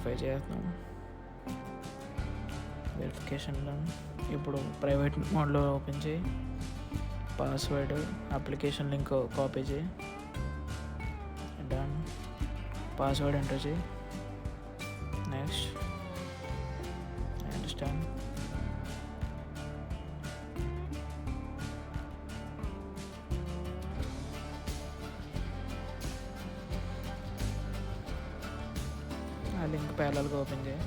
Verify చేస్తాం. వెరిఫికేషన్లో ఇప్పుడు private మోడ్లో ఓపెన్ చేయి, పాస్వర్డ్ అప్లికేషన్ లింక్ కాపీ చేయి, డన్. పాస్వర్డ్ ఎంటర్ చేయి, నెక్స్ట్ అండర్స్టాండ్. ఆ లింక్ ప్యారలల్గా ఓపెన్ చేయి.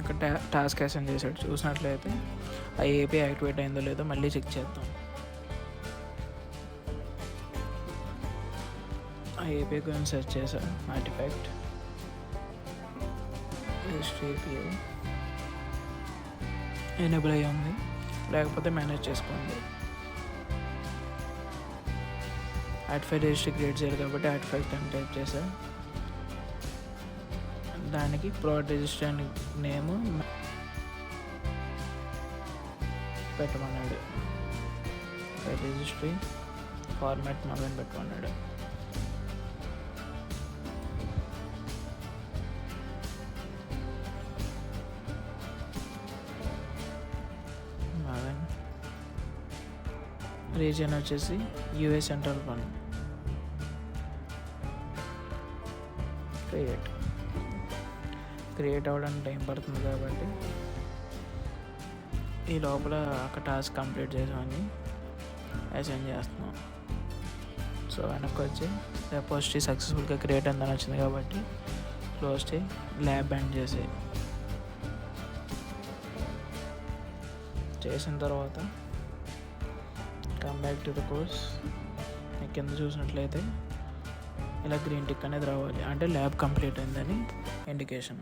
ఇక్కడ టాస్క్ అసైన్ చేసాడు చూసినట్లయితే ఆ ఏపీ యాక్టివేట్ అయిందో లేదో మళ్ళీ చెక్ చేద్దాం. ఆ ఏపీ గురించి సెర్చ్ చేశాను, ఆర్టిఫాక్ట్ ఏపీ ఎనేబుల్ అయ్యి ఉంది, లేకపోతే మేనేజ్ చేసుకోండి. ఆర్టిఫాక్ట్ రిజిస్ట్రీ క్రియేట్ చేయాలి కాబట్టి ఆర్టిఫాక్ట్ అని టైప్ చేశా. దానికి ప్రోడక్ట్ రిజిస్టర్ నేమ్ పెట్టమన్నాడు, రిజిస్ట్రీ ఫార్మాట్ మొదలు పెట్టమన్నాడు. రీజియన్ వచ్చేసి యూఎస్ సెంట్రల్ వన్. క్రియేట్ అవ్వడానికి టైం పడుతుంది కాబట్టి ఈ లోపల ఒక టాస్క్ కంప్లీట్ చేసామని అసైన్ చేస్తున్నాం. సో వెనక్కి వచ్చి రిపోజిటరీ సక్సెస్ఫుల్గా క్రియేట్ అయిందని వచ్చింది కాబట్టి క్లోజ్ చేయి, ల్యాబ్ బ్యాండ్ చేసిన తర్వాత come back to the course. కింద చూసినట్లయితే ఇలా గ్రీన్ టిక్ అనేది రావాలి, అంటే ల్యాబ్ కంప్లీట్ అయిందని ఇండికేషన్.